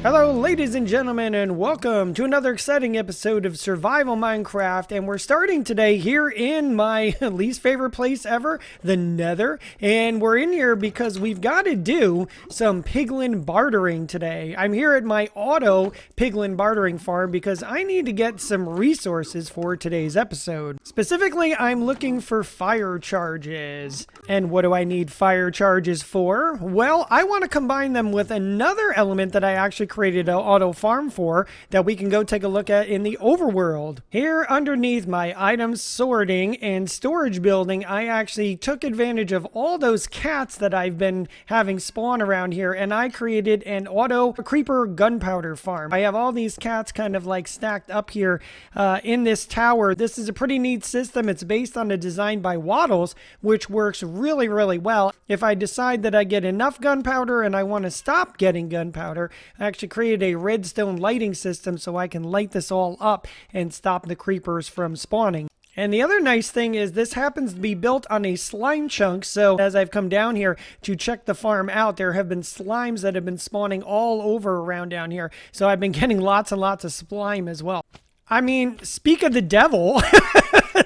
Hello ladies and gentlemen, and welcome to another exciting episode of Survival Minecraft. And we're starting today here in my least favorite place ever, the Nether. And we're in here because we've got to do some piglin bartering today. I'm here at my auto piglin bartering farm because I need to get some resources for today's episode. Specifically, I'm looking for fire charges. And what do I need fire charges for? Well, I want to combine them with another element that I actually created an auto farm for that we can go take a look at in the overworld. Here underneath my items sorting and storage building, I actually took advantage of all those cats that I've been having spawn around here, and I created an auto creeper gunpowder farm. I have all these cats kind of like stacked up here in this tower. This is a pretty neat system. It's based on a design by Waddles, which works really well. If I decide that I get enough gunpowder and I want to stop getting gunpowder, I actually created a redstone lighting system so I can light this all up and stop the creepers from spawning. And the other nice thing is this happens to be built on a slime chunk, so as I've come down here to check the farm out, there have been slimes that have been spawning all over around down here. So I've been getting lots and lots of slime as well. I mean, speak of the devil,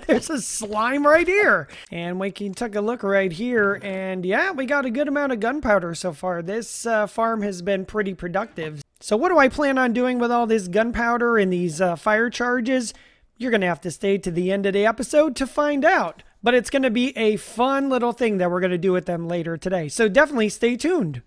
there's a slime right here. And we can take a look right here, and yeah, we got a good amount of gunpowder so far. This farm has been pretty productive. So what do I plan on doing with all this gunpowder and these fire charges? You're going to have to stay to the end of the episode to find out. But it's going to be a fun little thing that we're going to do with them later today. So definitely stay tuned.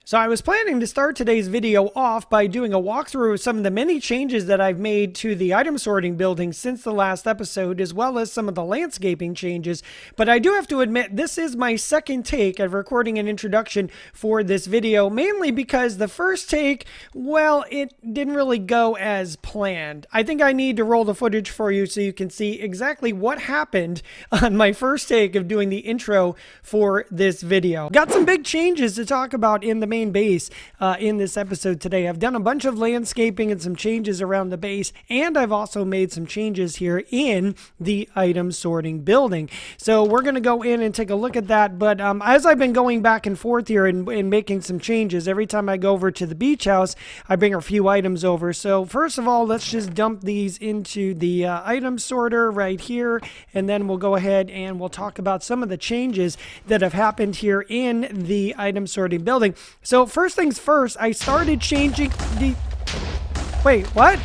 So I was planning to start today's video off by doing a walkthrough of some of the many changes that I've made to the item sorting building since the last episode, as well as some of the landscaping changes. But I do have to admit, this is my second take of recording an introduction for this video, mainly because the first take, well, it didn't really go as planned. I think I need to roll the footage for you so you can see exactly what happened on my first take of doing the intro for this video. Got some big changes to talk about in the main base in this episode today. I've done a bunch of landscaping and some changes around the base, and I've also made some changes here in the item sorting building. So we're going to go in and take a look at that. But as I've been going back and forth here and making some changes, every time I go over to the beach house, I bring a few items over. So first of all, let's just dump these into the item sorter right here, and then we'll go ahead and we'll talk about some of the changes that have happened here in the item sorting building. So first things first, I started changing the... Wait, what?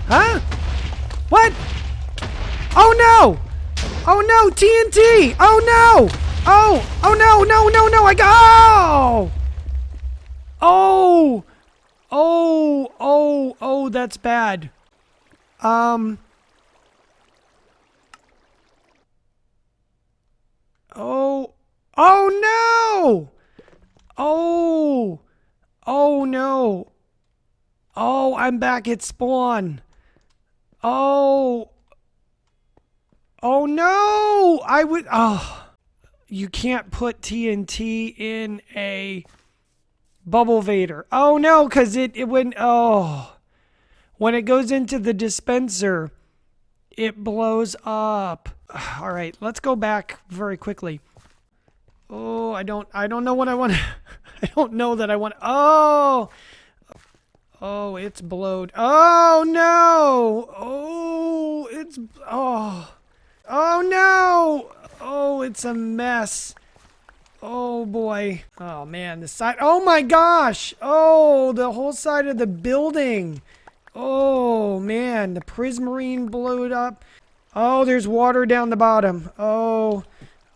Huh? What? Oh no! Oh no, TNT! Oh no! Oh no, I got... Oh, that's bad. Oh no! Oh no. Oh, I'm back at spawn. Oh no. You can't put TNT in a bubble vader. Oh no, because it went, when it goes into the dispenser, it blows up. All right, let's go back very quickly. Oh, I don't know what I want. I don't know that I want. Oh, it's blowed. Oh no. Oh no. Oh, it's a mess. Oh boy. Oh man, the side. Oh my gosh. Oh, the whole side of the building. Oh man, the prismarine blew up. Oh, there's water down the bottom. Oh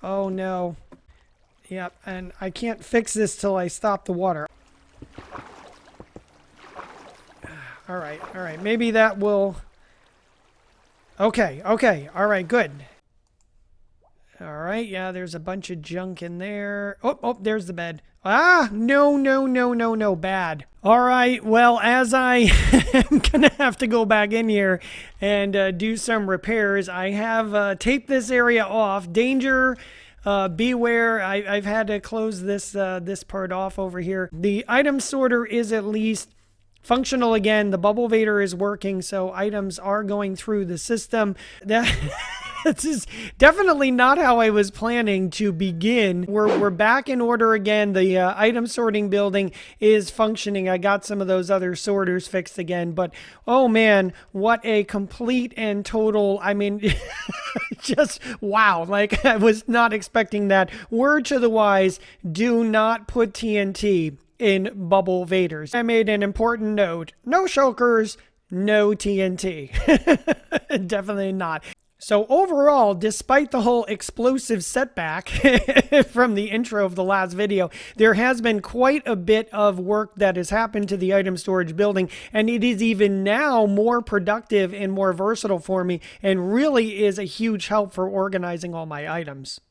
no. Yep, and I can't fix this till I stop the water. All right. Maybe that will... Okay. All right, good. All right, yeah, there's a bunch of junk in there. Oh, there's the bed. Ah, no, bad. All right, well, as I am gonna have to go back in here and do some repairs, I have taped this area off. Danger... beware, I've had to close this part off over here. The item sorter is at least functional again. The bubble vader is working, so items are going through the system. That This is definitely not how I was planning to begin. We're back in order again. The item sorting building is functioning. I got some of those other sorters fixed again, but oh man, what a complete and total, I mean, just wow. Like, I was not expecting that. Word to the wise, do not put TNT in bubble vaders. I made an important note. No shulkers, no TNT. Definitely not. So overall, despite the whole explosive setback from the intro of the last video, there has been quite a bit of work that has happened to the item storage building, and it is even now more productive and more versatile for me, and really is a huge help for organizing all my items.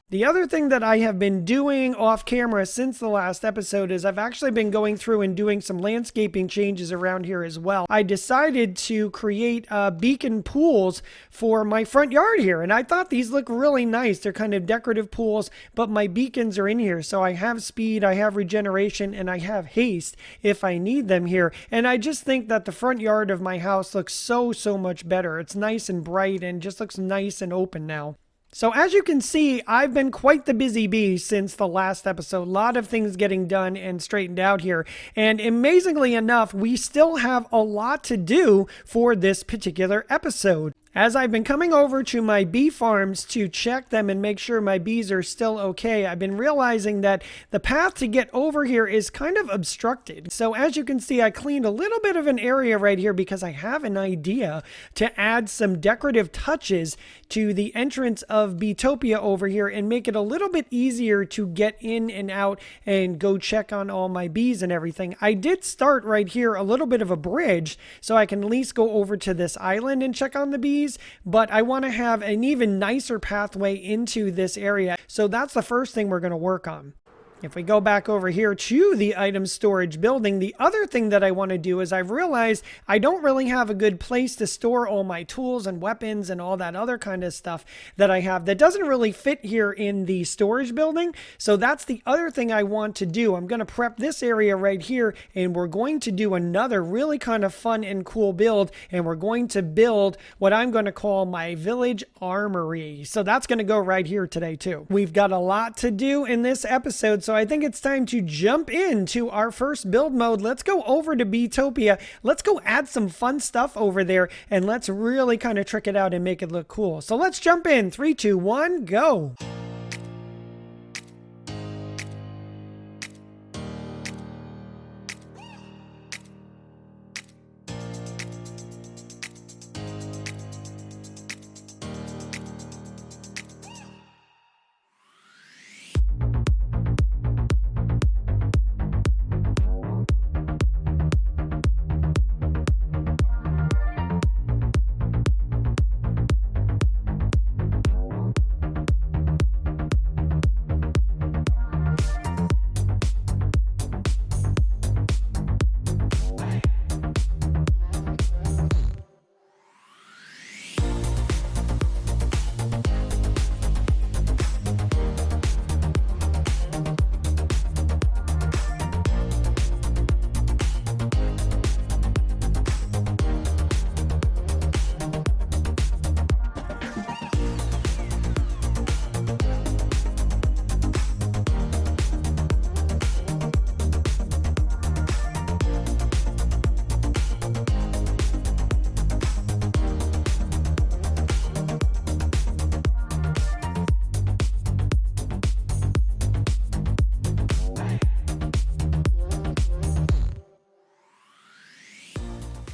The other thing that I have been doing off camera since the last episode is I've actually been going through and doing some landscaping changes around here as well. I decided to create beacon pools for my front yard here, and I thought these look really nice. They're kind of decorative pools, but my beacons are in here, so I have speed, I have regeneration, and I have haste if I need them here. And I just think that the front yard of my house looks so much better. It's nice and bright and just looks nice and open now. So as you can see, I've been quite the busy bee since the last episode. A lot of things getting done and straightened out here. And amazingly enough, we still have a lot to do for this particular episode. As I've been coming over to my bee farms to check them and make sure my bees are still okay, I've been realizing that the path to get over here is kind of obstructed. So as you can see, I cleaned a little bit of an area right here because I have an idea to add some decorative touches to the entrance of Beetopia over here and make it a little bit easier to get in and out and go check on all my bees and everything. I did start right here a little bit of a bridge so I can at least go over to this island and check on the bees. But I want to have an even nicer pathway into this area. So that's the first thing we're going to work on. If we go back over here to the item storage building, the other thing that I want to do is I've realized I don't really have a good place to store all my tools and weapons and all that other kind of stuff that I have that doesn't really fit here in the storage building. So that's the other thing I want to do. I'm going to prep this area right here, and we're going to do another really kind of fun and cool build, and we're going to build what I'm going to call my village armory. So that's going to go right here today too. We've got a lot to do in this episode, so I think it's time to jump into our first build mode. Let's go over to Beetopia. Let's go add some fun stuff over there, and let's really kind of trick it out and make it look cool. So let's jump in. 3, 2, 1, go.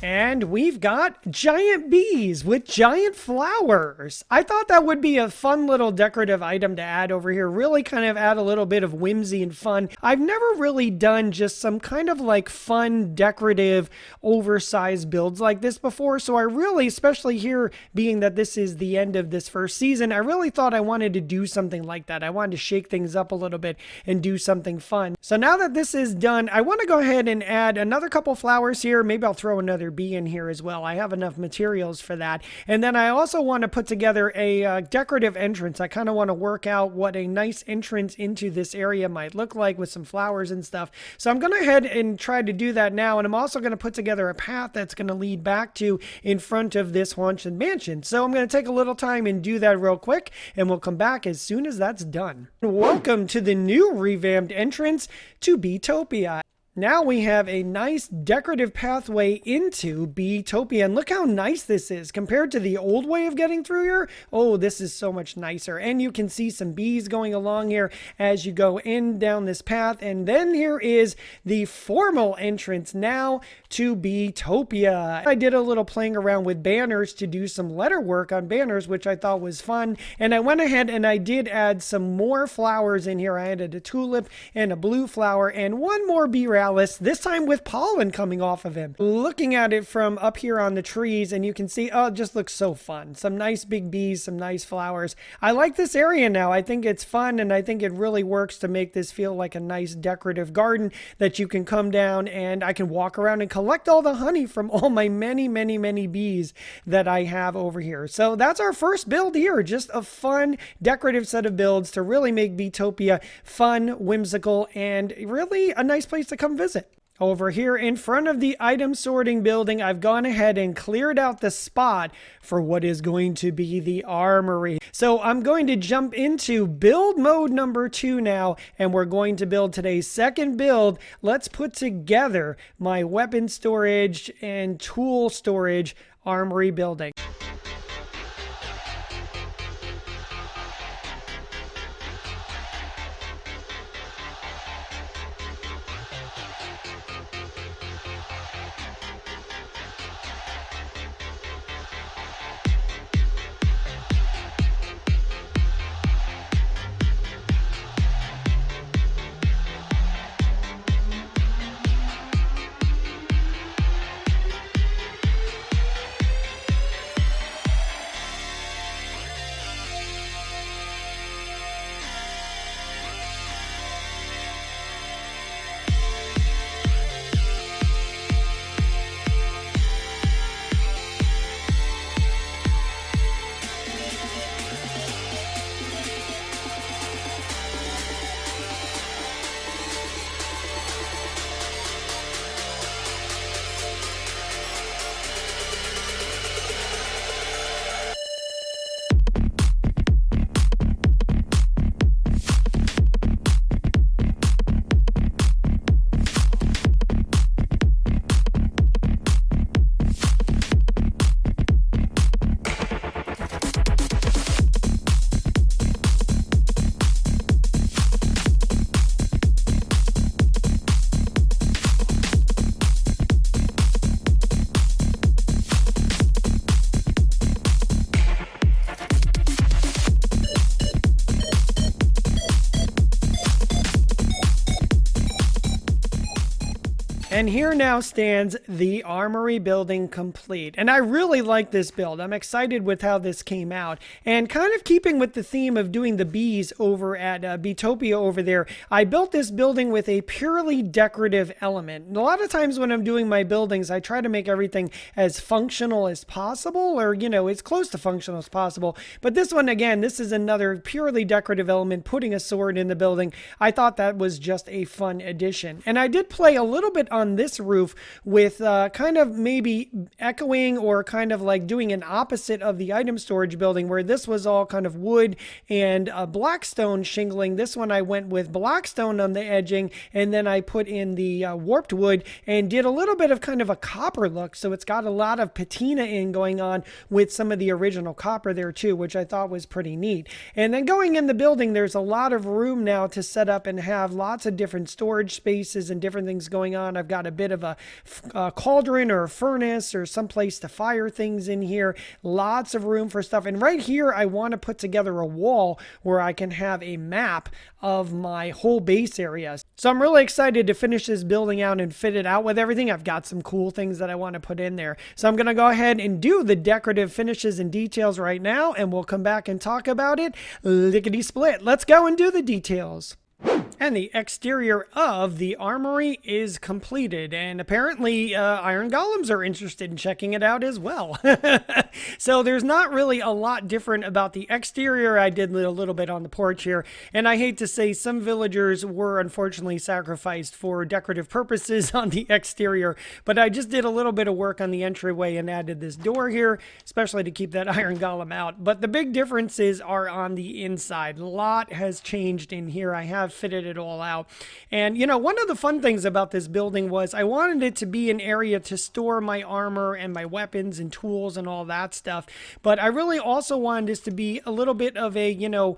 And we've got giant bees with giant flowers. I thought that would be a fun little decorative item to add over here. Really kind of add a little bit of whimsy and fun. I've never really done just some kind of like fun, decorative, oversized builds like this before. So I really, especially here being that this is the end of this first season, I really thought I wanted to do something like that. I wanted to shake things up a little bit and do something fun. So now that this is done, I want to go ahead and add another couple flowers here. Maybe I'll throw another bee in here as well. I have enough materials for that. And then I also want to put together a decorative entrance. I kind of want to work out what a nice entrance into this area might look like with some flowers and stuff. So I'm going to head and try to do that now. And I'm also going to put together a path that's going to lead back to in front of this haunted mansion. So I'm going to take a little time and do that real quick, and we'll come back as soon as that's done. Welcome to the new revamped entrance to Beetopia. Now we have a nice decorative pathway into Beetopia, and look how nice this is compared to the old way of getting through here. Oh, this is so much nicer, and you can see some bees going along here as you go in down this path. And then here is the formal entrance now to Beetopia. I did a little playing around with banners to do some letter work on banners, which I thought was fun, and I went ahead and I did add some more flowers in here. I added a tulip and a blue flower and one more bee rabbit, this time with pollen coming off of him. Looking at it from up here on the trees, and you can see, oh, it just looks so fun. Some nice big bees, some nice flowers. I like this area now. I think it's fun, and I think it really works to make this feel like a nice decorative garden that you can come down and I can walk around and collect all the honey from all my many bees that I have over here. So that's our first build here. Just a fun decorative set of builds to really make Beetopia fun, whimsical, and really a nice place to come visit. Over here in front of the item sorting building, I've gone ahead and cleared out the spot for what is going to be the armory. So I'm going to jump into build mode number 2 now, and we're going to build today's second build. Let's put together my weapon storage and tool storage armory building. And here now stands the armory building complete. And I really like this build. I'm excited with how this came out. And kind of keeping with the theme of doing the bees over at Beetopia over there, I built this building with a purely decorative element. And a lot of times when I'm doing my buildings, I try to make everything as functional as possible, or, you know, as close to functional as possible. But this one, again, this is another purely decorative element, putting a sword in the building. I thought that was just a fun addition. And I did play a little bit on this roof with kind of maybe echoing or kind of like doing an opposite of the item storage building, where this was all kind of wood and blackstone shingling. This one I went with blackstone on the edging, and then I put in the warped wood and did a little bit of kind of a copper look. So it's got a lot of patina in going on with some of the original copper there too, which I thought was pretty neat. And then going in the building, there's a lot of room now to set up and have lots of different storage spaces and different things going on. I've got a bit of a cauldron or a furnace or some place to fire things in here. Lots of room for stuff. And right here, I want to put together a wall where I can have a map of my whole base area. So I'm really excited to finish this building out and fit it out with everything. I've got some cool things that I want to put in there. So I'm going to go ahead and do the decorative finishes and details right now, and we'll come back and talk about it lickety split. Let's go and do the details. And the exterior of the armory is completed, and apparently iron golems are interested in checking it out as well. So there's not really a lot different about the exterior. I did a little bit on the porch here, and I hate to say some villagers were unfortunately sacrificed for decorative purposes on the exterior, but I just did a little bit of work on the entryway and added this door here, especially to keep that iron golem out. But the big differences are on the inside. A lot has changed in here. I have fitted it all out. And you know, one of the fun things about this building was I wanted it to be an area to store my armor and my weapons and tools and all that stuff. But I really also wanted this to be a little bit of a, you know,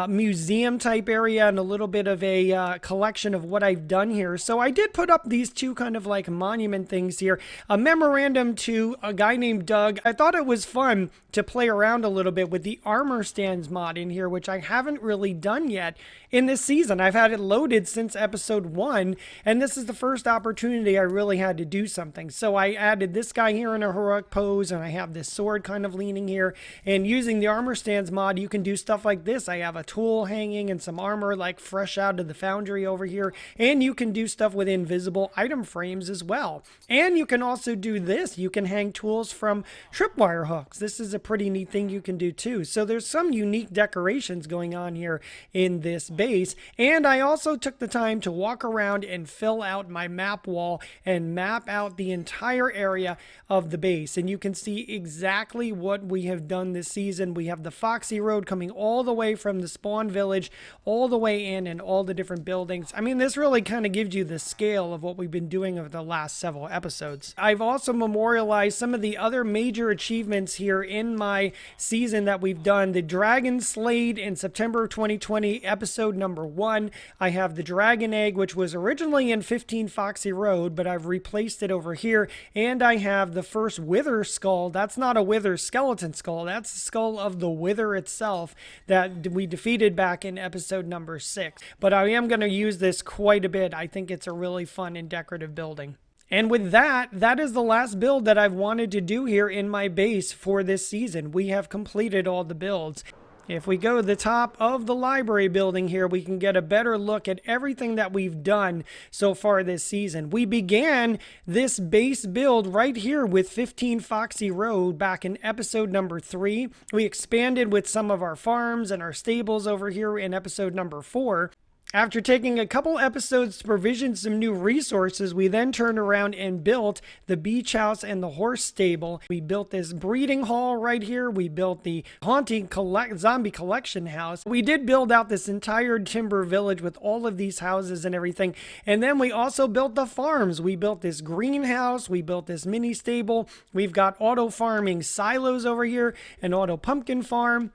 museum type area and a little bit of a collection of what I've done here. So I did put up these two kind of like monument things here. A memorandum to a guy named Doug. I thought it was fun to play around a little bit with the armor stands mod in here, which I haven't really done yet in this season. I've had it loaded since episode 1, and this is the first opportunity I really had to do something. So I added this guy here in a heroic pose, and I have this sword kind of leaning here, and using the armor stands mod, you can do stuff like this. I have a tool hanging and some armor like fresh out of the foundry over here, and you can do stuff with invisible item frames as well. And you can also do this. You can hang tools from tripwire hooks. This is a pretty neat thing you can do too. So there's some unique decorations going on here in this base. And I also took the time to walk around and fill out my map wall and map out the entire area of the base. And you can see exactly what we have done this season. We have the Foxy Road coming all the way from the spawn village all the way in and all the different buildings. I mean, this really kind of gives you the scale of what we've been doing over the last several episodes. I've also memorialized some of the other major achievements here in my season that we've done. The Dragon Slayed in September of 2020, episode number 1. I have the Dragon Egg, which was originally in 15 Foxy Road, but I've replaced it over here. And I have the first Wither skull. That's not a Wither skeleton skull. That's the skull of the Wither itself that we defeated back in episode number 6. But I am going to use this quite a bit. I think it's a really fun and decorative building. And with that, that is the last build that I've wanted to do here in my base for this season. We have completed all the builds. If we go to the top of the library building here, we can get a better look at everything that we've done so far this season. We began this base build right here with 15 Foxy Road back in episode number 3. We expanded with some of our farms and our stables over here in episode number 4. After taking a couple episodes to provision some new resources, we then turned around and built the beach house and the horse stable. We built this breeding hall right here. We built the haunting zombie collection house. We did build out this entire timber village with all of these houses and everything. And then we also built the farms. We built this greenhouse. We built this mini stable. We've got auto farming silos over here, an auto pumpkin farm.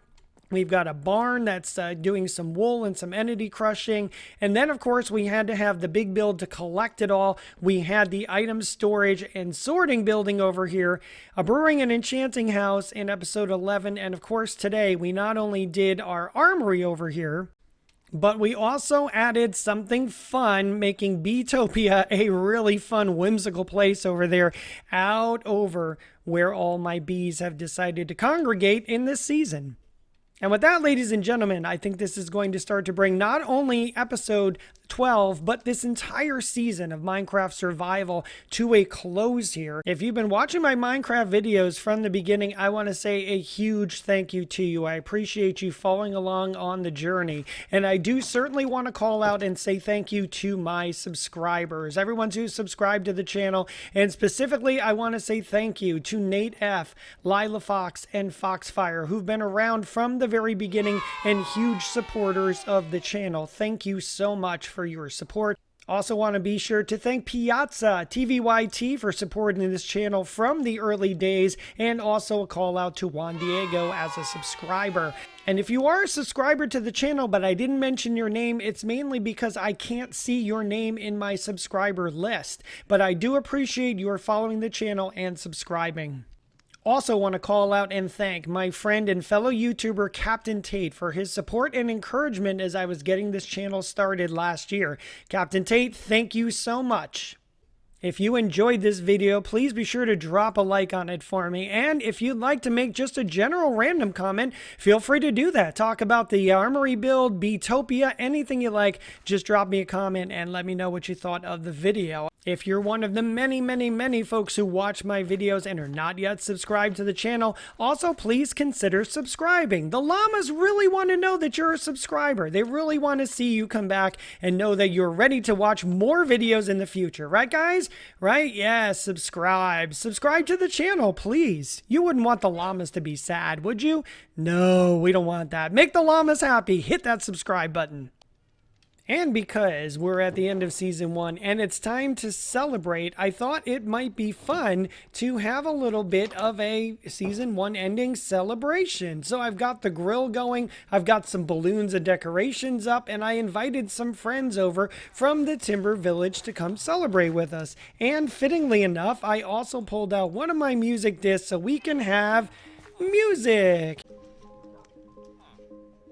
We've got a barn that's doing some wool and some entity crushing. And then, of course, we had to have the big build to collect it all. We had the item storage and sorting building over here, a brewing and enchanting house in episode 11. And, of course, today we not only did our armory over here, but we also added something fun, making Beetopia a really fun, whimsical place over there, out over where all my bees have decided to congregate in this season. And with that, ladies and gentlemen, I think this is going to start to bring not only episode 12, but this entire season of Minecraft Survival to a close here. If you've been watching my Minecraft videos from the beginning, I want to say a huge thank you to you. I appreciate you following along on the journey. And I do certainly want to call out and say thank you to my subscribers, everyone who's subscribed to the channel. And specifically, I want to say thank you to Nate F., Lila Fox, and Foxfire, who've been around from the very beginning and huge supporters of the channel. Thank you so much for your support. Also want to be sure to thank Piazza TVYT for supporting this channel from the early days, and also a call out to Juan Diego as a subscriber. And if you are a subscriber to the channel but I didn't mention your name, it's mainly because I can't see your name in my subscriber list. But I do appreciate your following the channel and subscribing. Also want to call out and thank my friend and fellow YouTuber Captain Tate for his support and encouragement as I was getting this channel started last year. Captain Tate, thank you so much. If you enjoyed this video, please be sure to drop a like on it for me. And if you'd like to make just a general random comment, feel free to do that. Talk about the Armory Build, Beetopia, anything you like. Just drop me a comment and let me know what you thought of the video. If you're one of the many folks who watch my videos and are not yet subscribed to the channel, also please consider subscribing. The llamas really want to know that you're a subscriber. They really want to see you come back and know that you're ready to watch more videos in the future. Right, guys? Right? Yeah, subscribe. Subscribe to the channel, please. You wouldn't want the llamas to be sad, would you? No, we don't want that. Make the llamas happy. Hit that subscribe button. And because we're at the end of Season 1 and it's time to celebrate, I thought it might be fun to have a little bit of a Season 1 ending celebration. So I've got the grill going, I've got some balloons and decorations up, and I invited some friends over from the Timber Village to come celebrate with us. And fittingly enough, I also pulled out one of my music discs so we can have music.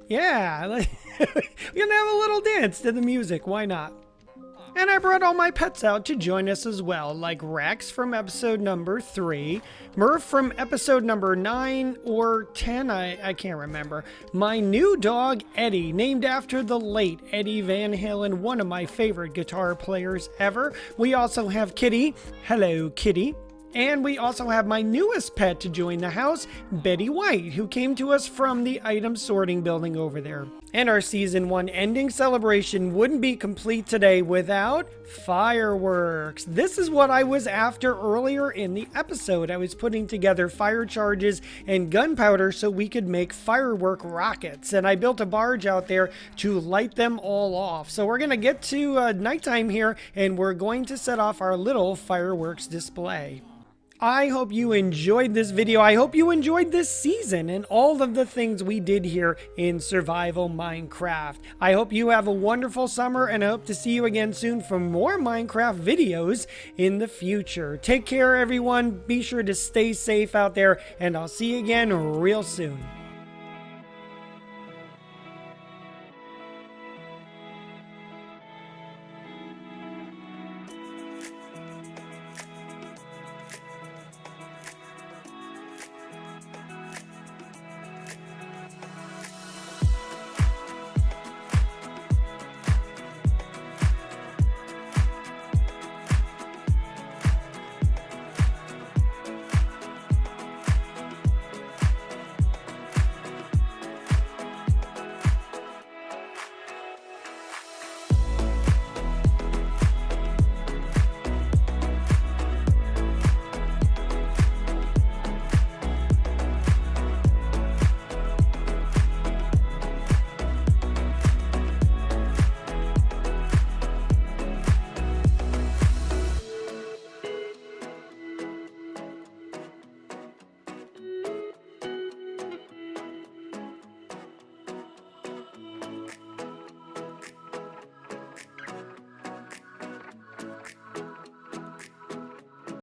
Yeah, we're gonna have a little dance to the music, why not? And I brought all my pets out to join us as well, like Rex from episode number 3, Murph from episode number 9 or 10, I can't remember. My new dog, Eddie, named after the late Eddie Van Halen, one of my favorite guitar players ever. We also have Kitty. Hello, Kitty. And we also have my newest pet to join the house, Betty White, who came to us from the item sorting building over there. And our Season 1 ending celebration wouldn't be complete today without fireworks. This is what I was after earlier in the episode. I was putting together fire charges and gunpowder so we could make firework rockets. And I built a barge out there to light them all off. So we're going to get to nighttime here and we're going to set off our little fireworks display. I hope you enjoyed this video. I hope you enjoyed this season and all of the things we did here in Survival Minecraft. I hope you have a wonderful summer and I hope to see you again soon for more Minecraft videos in the future. Take care, everyone. Be sure to stay safe out there and I'll see you again real soon.